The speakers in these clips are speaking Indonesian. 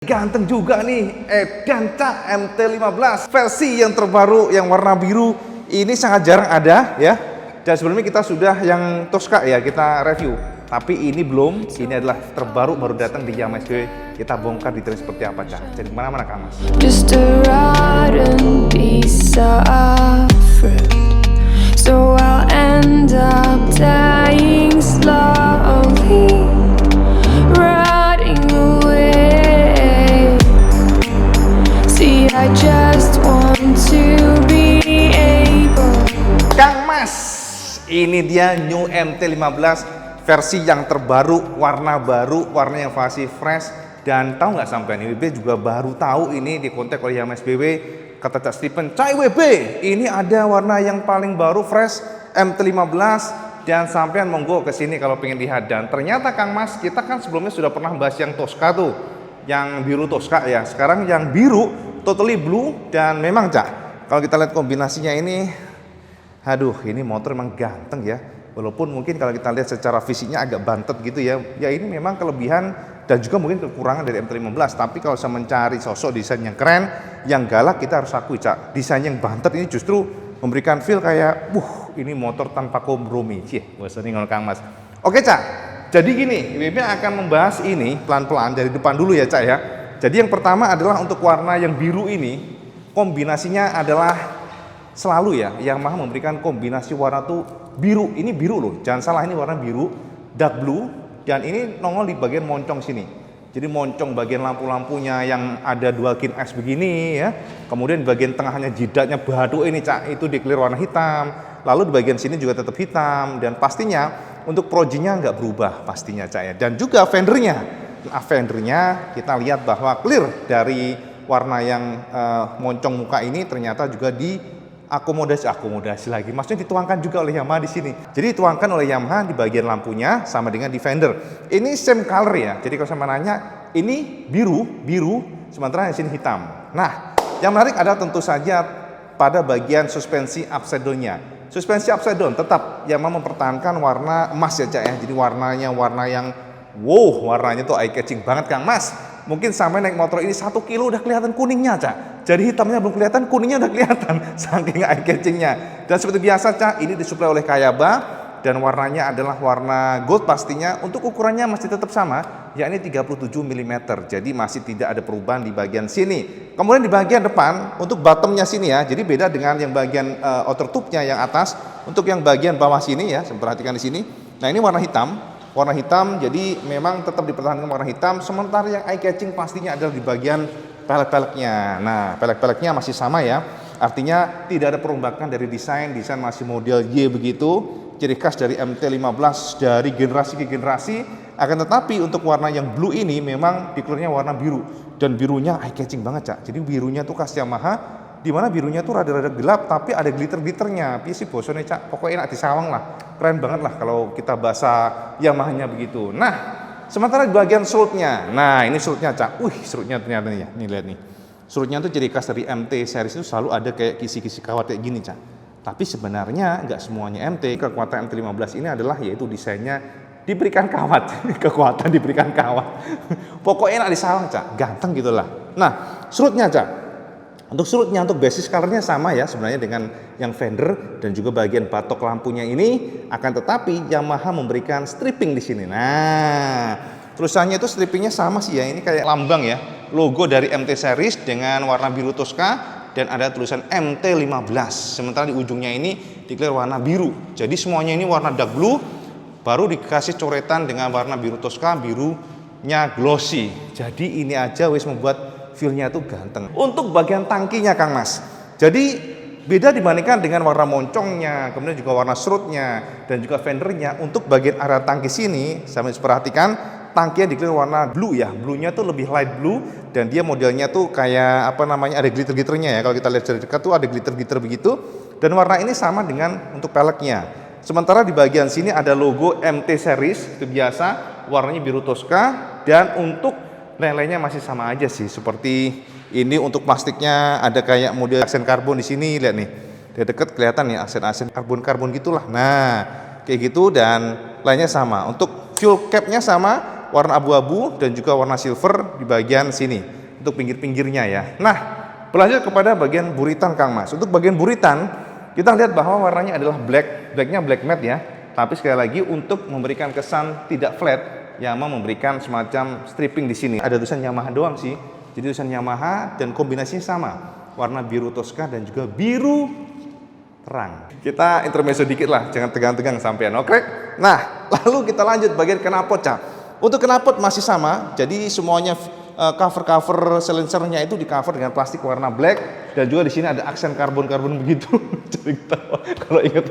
Ganteng juga nih, Danta MT-15 versi yang terbaru yang warna biru. Ini sangat jarang ada ya. Dan sebelumnya kita sudah yang Tosca ya kita review. Tapi ini belum, ini adalah terbaru baru datang di Yamaha SBW. Kita bongkar detailnya seperti apa Cak. Jadi mana-mana Kang Mas. Just a rotten piece of fruit, so I'll end up dying slowly, rotting away. See, I just want to be able. Kang Mas, ini dia New MT-15 versi yang terbaru, warna baru, warna yang masih fresh. Dan tahu nggak sampai ini WB juga baru tahu ini di kontak oleh Yamaha SBW. Kata Cak Stephen, Cai WB, ini ada warna yang paling baru fresh MT-15 dan sampean monggo ke sini kalau pengen lihat. Dan ternyata Kang Mas, kita kan sebelumnya sudah pernah bahas yang Tosca tuh, yang biru Tosca ya. Sekarang yang biru totally blue dan memang Cak, kalau kita lihat kombinasinya ini, aduh, ini motor memang ganteng ya. Walaupun mungkin kalau kita lihat secara fisiknya agak bantet gitu ya. Ya ini memang kelebihan dan juga mungkin kekurangan dari MT-15. Tapi kalau saya mencari sosok desain yang keren, yang galak, kita harus akui Cak, desain yang bantet ini justru memberikan feel kayak, ini motor tanpa kompromi. Bahasanya kalau Kang Mas. Oke Cak, jadi gini, WB akan membahas ini pelan-pelan dari depan dulu ya Cak ya. Jadi yang pertama adalah untuk warna yang biru ini, kombinasinya adalah selalu ya, Yamaha memberikan kombinasi warna tuh biru. Ini biru loh, jangan salah, ini warna biru, dark blue, dan ini nongol di bagian moncong sini. Jadi moncong bagian lampu-lampunya yang ada dua kin X begini ya. Kemudian di bagian tengahnya jidatnya batu ini Cak, itu di clear warna hitam. Lalu di bagian sini juga tetap hitam, dan pastinya untuk projinya nggak berubah pastinya Cak ya. Dan juga fendernya, kita lihat bahwa clear dari warna yang moncong muka ini ternyata juga di akomodasi lagi, maksudnya dituangkan juga oleh Yamaha di sini. Jadi dituangkan oleh Yamaha di bagian lampunya sama dengan di fender. Ini same color ya. Jadi kalau saya nanya, ini biru, sementara yang sini hitam. Nah, yang menarik adalah tentu saja pada bagian suspensi upside down-nya. Suspensi upside down tetap Yamaha mempertahankan warna emas ya Cak ya. Jadi warnanya warna yang warnanya tuh eye catching banget Kang Mas. Mungkin sampai naik motor ini 1 kilo udah kelihatan kuningnya Cak. Jadi hitamnya belum kelihatan, kuningnya udah kelihatan. Saking eye catchingnya. Dan seperti biasa Cak, ini disuplai oleh Kayaba. Dan warnanya adalah warna gold pastinya. Untuk ukurannya masih tetap sama, yakni 37 mm. Jadi masih tidak ada perubahan di bagian sini. Kemudian di bagian depan, untuk bottomnya sini ya. Jadi beda dengan yang bagian outer tube-nya yang atas. Untuk yang bagian bawah sini ya, perhatikan di sini. Nah ini warna hitam. Warna hitam, jadi memang tetap dipertahankan warna hitam. Sementara yang eye catching pastinya adalah di bagian pelek-peleknya. Nah, pelek-peleknya masih sama ya. Artinya tidak ada perombakan dari desain masih model Y begitu. Ciri khas dari MT-15 dari generasi ke generasi. Akan tetapi untuk warna yang blue ini memang declare-nya warna biru. Dan birunya eye catching banget Cak. Jadi birunya tuh khas Yamaha. Dimana birunya tuh rada-rada gelap tapi ada glitter-glitternya. Piye sih bosone Cak, pokoknya enak disawang lah. Keren banget lah kalau kita bahasa Yamahanya begitu. Nah, sementara di bagian serutnya. Nah, ini serutnya Cak. Serutnya ternyata nih ya. Nih lihat nih. Serutnya tuh ciri khas dari MT series itu selalu ada kayak kisi-kisi kawat kayak gini Cak. Tapi sebenarnya nggak semuanya MT. Kekuatan MT-15 ini adalah yaitu desainnya diberikan kawat. Kekuatan diberikan kawat. Pokoknya enak disawang Cak. Ganteng gitulah. Nah, serutnya Cak. Untuk serutnya, untuk basis colornya sama ya sebenarnya dengan yang fender dan juga bagian batok lampunya ini. Akan tetapi Yamaha memberikan stripping di sini. Nah, tulisannya itu strippingnya sama sih ya. Ini kayak lambang ya, logo dari MT series dengan warna biru Tosca dan ada tulisan MT-15. Sementara di ujungnya ini declare warna biru. Jadi semuanya ini warna dark blue, baru dikasih coretan dengan warna biru Tosca, birunya glossy. Jadi ini aja wis membuat feel-nya tuh ganteng. Untuk bagian tangkinya Kang Mas, jadi beda dibandingkan dengan warna moncongnya, kemudian juga warna serutnya dan juga fendernya. Untuk bagian area tangki sini, saya perhatikan tangkinya declare warna blue ya. Blue-nya tuh lebih light blue dan dia modelnya tuh kayak ada glitter-glitternya ya. Kalau kita lihat dari dekat tuh ada glitter-glitter begitu. Dan warna ini sama dengan untuk peleknya. Sementara di bagian sini ada logo MT series, itu biasa warnanya biru Tosca. Dan untuk lele-nya masih sama aja sih, seperti ini. Untuk plastiknya ada kayak model aksen karbon di sini, lihat nih. Dari dekat kelihatan nih aksen karbon gitulah. Nah, kayak gitu dan lainnya sama. Untuk fuel cap-nya sama warna abu-abu dan juga warna silver di bagian sini untuk pinggir-pinggirnya ya. Nah, berlanjut kepada bagian buritan Kang Mas. Untuk bagian buritan kita lihat bahwa warnanya adalah black, blacknya black matte ya. Tapi sekali lagi untuk memberikan kesan tidak flat, Yamaha memberikan semacam stripping di sini. Ada tulisan Yamaha doang sih. Jadi tulisan Yamaha dan kombinasinya sama, warna biru Tosca dan juga biru terang. Kita intermezzo dikit lah, jangan tegang-tegang sampean. Oke. Nah, lalu kita lanjut bagian knalpot, Cak. Untuk knalpot masih sama. Jadi semuanya cover silencernya itu di cover dengan plastik warna black dan juga di sini ada aksen karbon begitu. Jadi ketawa kalau ingat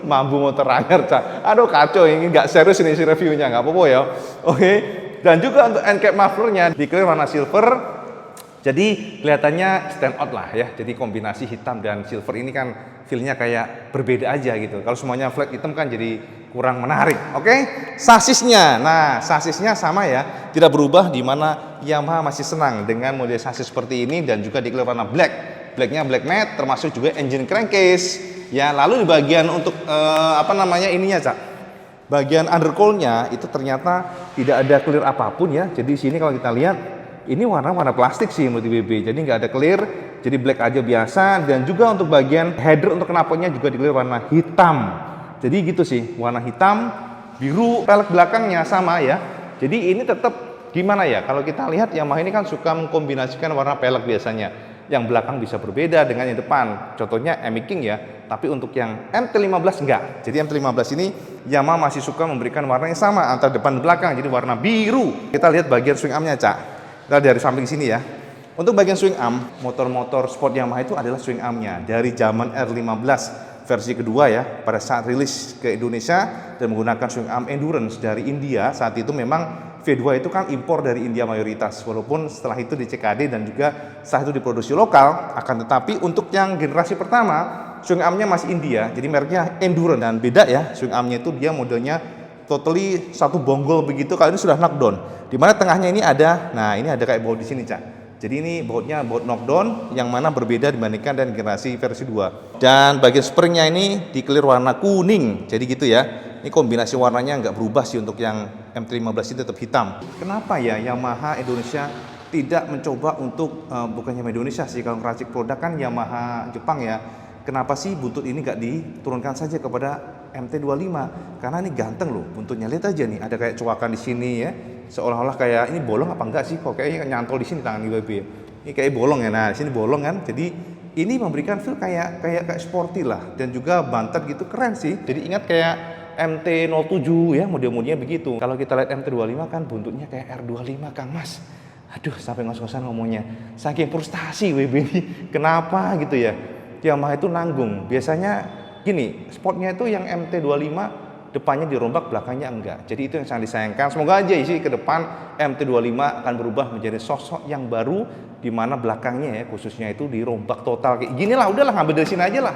mambu motor anyar, Cak. Aduh kacau, ini nggak serius ini si reviewnya, nggak apa-apa ya. Oke. Dan juga untuk end cap mufflernya di clear warna silver. Jadi kelihatannya stand out lah ya. Jadi kombinasi hitam dan silver ini kan feel-nya kayak berbeda aja gitu. Kalau semuanya flat hitam kan jadi kurang menarik. Oke. Sasisnya. Nah, sasisnya sama ya. Tidak berubah, di mana Yamaha masih senang dengan model sasis seperti ini dan juga di clear warna black. Blacknya black matte, termasuk juga engine crankcase. Ya, lalu di bagian untuk ininya, Cak. Bagian undercoil-nya itu ternyata tidak ada clear apapun ya. Jadi di sini kalau kita lihat ini warna plastik sih menurut BB. Jadi nggak ada clear, jadi black aja biasa. Dan juga untuk bagian header untuk knalpotnya juga di clear warna hitam. Jadi gitu sih, warna hitam, biru, pelek belakangnya sama ya. Jadi ini tetap gimana ya? Kalau kita lihat Yamaha ini kan suka mengkombinasikan warna pelek biasanya. Yang belakang bisa berbeda dengan yang depan. Contohnya Emi King ya. Tapi untuk yang MT-15 enggak. Jadi MT-15 ini Yamaha masih suka memberikan warna yang sama antara depan dan belakang. Jadi warna biru. Kita lihat bagian swing armnya, Cak. Kita dari samping sini ya. Untuk bagian swing arm, motor-motor sport Yamaha itu adalah swing armnya dari zaman R15 versi kedua ya. Pada saat rilis ke Indonesia dan menggunakan swing arm endurance dari India, saat itu memang V2 itu kan impor dari India mayoritas, walaupun setelah itu di CKD dan juga setelah itu diproduksi lokal. Akan tetapi untuk yang generasi pertama swing armnya masih India, jadi mereknya Endurance. Dan beda ya, swing armnya itu dia modelnya totally satu bonggol begitu. Kali ini sudah knockdown, dimana tengahnya ini ada, nah ini ada kayak baut di sini, Cak. Jadi ini bautnya baut knockdown yang mana berbeda dibandingkan dengan generasi versi 2. Dan bagian springnya ini di clear warna kuning, jadi gitu ya. Ini kombinasi warnanya nggak berubah sih untuk yang MT-15 ini tetap hitam. Kenapa ya Yamaha Indonesia tidak mencoba untuk bukan Yamaha Indonesia sih, kalau ngeracik produk kan Yamaha Jepang ya. Kenapa sih buntut ini nggak diturunkan saja kepada MT-25? Karena ini ganteng loh buntutnya. Lihat aja nih, ada kayak coakan di sini ya. Seolah-olah kayak ini bolong apa enggak sih? Kok kayaknya nyantol di sini tangan IWB ya. Ini kayak bolong ya. Nah, di sini bolong kan. Jadi ini memberikan feel kayak sporty lah, dan juga bantet gitu, keren sih. Jadi ingat kayak MT-07 ya, model-modelnya begitu. Kalau kita lihat MT-25 kan buntutnya kayak R25 Kang Mas. Aduh, sampai ngos-ngosan ngomongnya. Saking frustasi WB ini. Kenapa gitu ya? Yamaha itu nanggung. Biasanya gini, sportnya itu yang MT-25 depannya dirombak, belakangnya enggak. Jadi itu yang sangat disayangkan. Semoga aja sih ke depan MT-25 akan berubah menjadi sosok yang baru, di mana belakangnya ya khususnya itu dirombak total. Kayak gini lah, udahlah ngambil dari sini aja lah.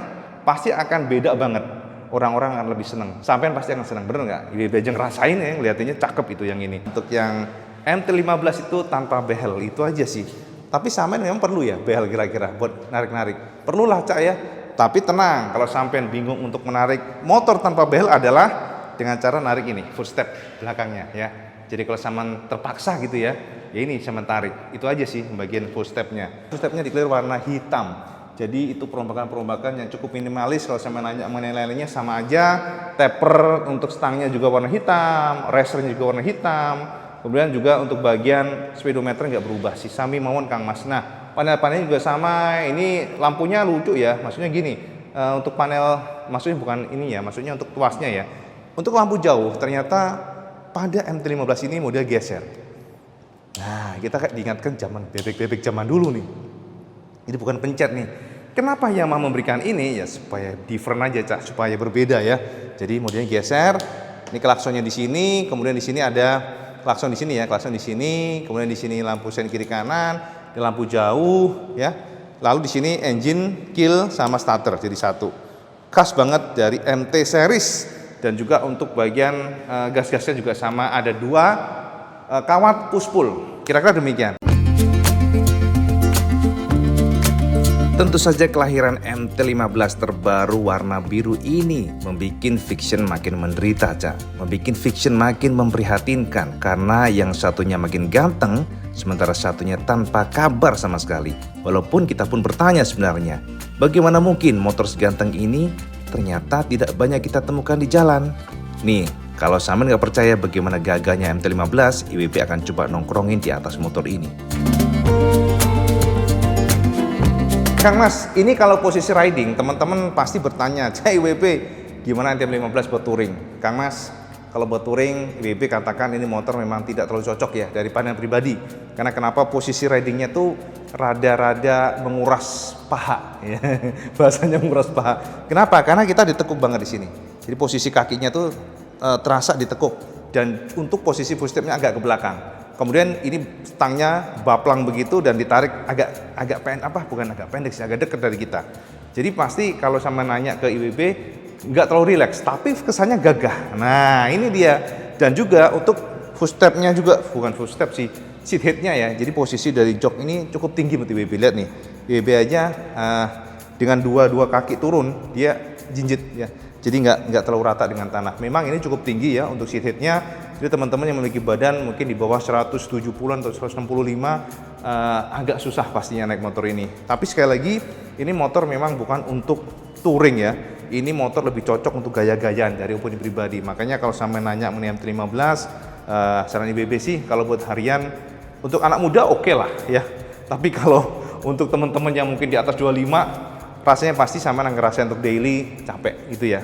Pasti akan beda banget. Orang-orang akan lebih seneng. Sampean pasti akan seneng, bener nggak? IWB aja ngerasain ya, ngeliatinnya cakep itu yang ini. Untuk yang MT-15 itu tanpa behel, itu aja sih. Tapi sampean memang perlu ya behel kira-kira buat narik-narik. Perlulah, Cak ya. Tapi tenang, kalau sampean bingung untuk menarik motor tanpa behel adalah dengan cara narik ini, footstep belakangnya ya. Jadi kalau sampean terpaksa gitu ya ini sampean tarik. Itu aja sih bagian footstepnya. Footstepnya di clear warna hitam. Jadi itu perombakan-perombakan yang cukup minimalis. Kalau saya nanya mengenai lainnya sama aja. Taper untuk stangnya juga warna hitam, racernya juga warna hitam. Kemudian juga untuk bagian speedometer nggak berubah sih, sami mawon Kang Mas. Nah, panel-panelnya juga sama. Ini lampunya lucu ya, maksudnya gini. Untuk panel, maksudnya bukan ini ya, maksudnya untuk tuasnya ya. Untuk lampu jauh ternyata pada MT-15 ini model geser. Nah, kita kayak diingatkan zaman bebek-bebek zaman dulu nih. Ini bukan pencet nih. Kenapa Yamaha memberikan ini? Ya supaya different aja, Cak, supaya berbeda ya. Jadi modelnya geser. Ini klaksonnya di sini, kemudian di sini ada klakson di sini ya, klakson di sini, kemudian di sini lampu sen kiri kanan, di lampu jauh ya. Lalu di sini engine, kill sama starter jadi satu. Khas banget dari MT series. Dan juga untuk bagian gas-gasnya juga sama, ada dua kawat push pull. Kira-kira demikian. Tentu saja kelahiran MT-15 terbaru warna biru ini membuat Fiction makin menderita, Cak. Membuat Fiction makin memprihatinkan karena yang satunya makin ganteng, sementara satunya tanpa kabar sama sekali. Walaupun kita pun bertanya sebenarnya, bagaimana mungkin motor seganteng ini ternyata tidak banyak kita temukan di jalan? Nih, kalau Samen nggak percaya bagaimana gagahnya MT-15, IWB akan coba nongkrongin di atas motor ini. Kang Mas, ini kalau posisi riding, teman-teman pasti bertanya, IWB gimana MT-15 buat touring? Kang Mas, kalau buat touring, IWB katakan ini motor memang tidak terlalu cocok ya dari pandangan pribadi. Karena kenapa posisi ridingnya tuh rada-rada menguras paha, ya. Bahasanya menguras paha. Kenapa? Karena kita ditekuk banget di sini. Jadi posisi kakinya tuh terasa ditekuk dan untuk posisi footstepnya agak ke belakang. Kemudian ini stangnya baplang begitu dan ditarik agak pendek sih, agak dekat dari kita. Jadi pasti kalau sama nanya ke IWB nggak terlalu rileks, tapi kesannya gagah. Nah ini dia. Dan juga untuk footstepnya juga, bukan footstep sih, seat headnya ya. Jadi posisi dari jok ini cukup tinggi menurut IWB. Lihat nih, IWB aja dengan dua kaki turun dia jinjit ya. Jadi nggak terlalu rata dengan tanah. Memang ini cukup tinggi ya untuk seat headnya. Jadi teman-teman yang memiliki badan mungkin di bawah 170-an atau 165 agak susah pastinya naik motor ini. Tapi sekali lagi ini motor memang bukan untuk touring ya. Ini motor lebih cocok untuk gaya-gayaan dari opini pribadi. Makanya kalau sampai nanya mengenai MT-15, saran IWB sih kalau buat harian untuk anak muda oke lah ya. Tapi kalau untuk teman-teman yang mungkin di atas 25 rasanya pasti sama ngerasain untuk daily capek gitu ya.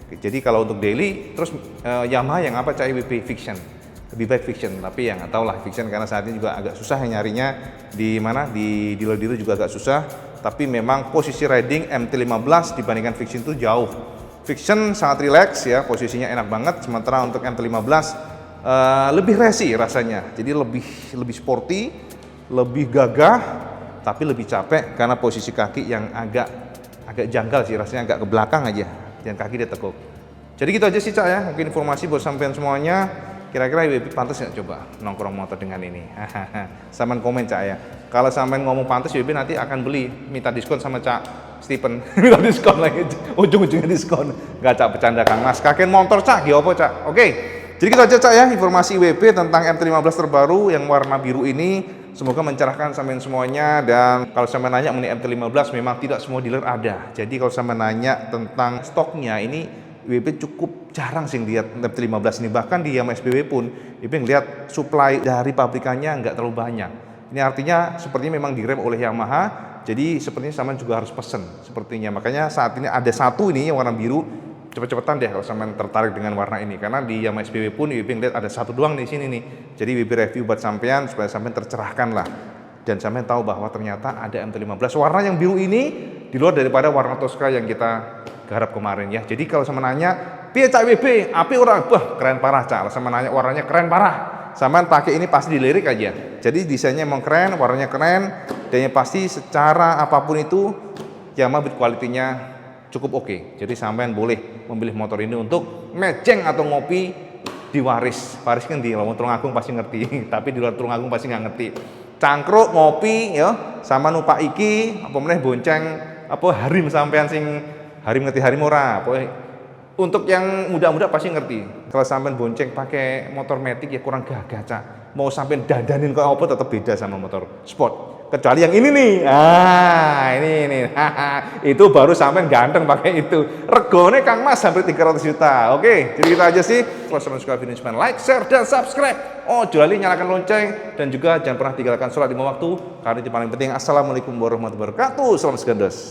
Jadi kalau untuk daily terus Yamaha yang apa Cak IWB? Fiction. Lebih baik Fiction, tapi ya nggak tahu lah Fiction karena saat ini juga agak susah nyarinya di mana di dealer-dealer juga agak susah. Tapi memang posisi riding MT-15 dibandingkan Fiction itu jauh. Fiction sangat rileks ya, posisinya enak banget. Sementara untuk MT-15 lebih racing rasanya. Jadi lebih sporty, lebih gagah, tapi lebih capek karena posisi kaki yang agak janggal sih rasanya, agak ke belakang aja dan kaki dia tekuk. Jadi gitu aja sih Cak ya, mungkin informasi buat sampean semuanya. Kira-kira IWB pantas nggak coba nongkrong motor dengan ini? Saman komen Cak ya. Kalau sampean ngomong pantas IWB nanti akan beli, minta diskon sama Cak Stephen. Minta diskon lagi, ujung-ujungnya diskon. Nggak Cak, bercanda Kang Mas. Kakek motor Cak, gimana Cak? Oke. Jadi gitu aja Cak ya, informasi IWB tentang MT-15 terbaru yang warna biru ini. Semoga mencerahkan sampean semuanya. Dan kalau sampean nanya mengenai MT-15 memang tidak semua dealer ada. Jadi kalau sampean nanya tentang stoknya ini IWB cukup jarang sih lihat MT-15 ini. Bahkan di Yamaha SBW pun IWB ngelihat supply dari pabrikannya nggak terlalu banyak. Ini artinya sepertinya memang direm oleh Yamaha. Jadi sepertinya sampean juga harus pesen sepertinya. Makanya saat ini ada satu ini yang warna biru. Cepet-cepetan deh kalau sampean tertarik dengan warna ini, karena di Yamaha SBW pun IWB ngeliat ada satu doang di sini nih. Jadi IWB review buat sampean supaya sampean tercerahkan lah dan sampean tahu bahwa ternyata ada MT-15 warna yang biru ini di luar daripada warna Tosca yang kita garap kemarin ya. Jadi kalau sampean nanya, "Piye Cak IWB? Api orang?" Wah, keren parah Cak. Kalau sampean nanya warnanya keren parah, sampean pakai ini pasti dilirik aja. Jadi desainnya emang keren, warnanya keren, dan yang pasti secara apapun itu Yamaha build quality-nya cukup oke. Jadi sampean boleh memilih motor ini untuk mejeng atau ngopi di Waris. Waris kan di Tulungagung pasti ngerti, tapi di luar Tulungagung pasti nggak ngerti. Cangkruk ngopi ya, sama numpak iki apa meneh bonceng apa harim sampean sing harim ngerti harim ora. Untuk yang muda-muda pasti ngerti. Kalau sampean bonceng pakai motor matic ya kurang gagah Cak. Mau sampean dandanin kok apa tetap beda sama motor sport. Kecuali yang ini nih, ini, itu baru sampai ganteng pakai itu. Regone Kang Mas sampai 300 juta. Oke, jadi kita aja sih. Kalau sampai suka video ini, like, share, dan subscribe. Oh, juali nyalakan lonceng dan juga jangan pernah tinggalkan sholat 5 waktu. Karena itu paling penting. Assalamualaikum warahmatullahi wabarakatuh. Salam segandos.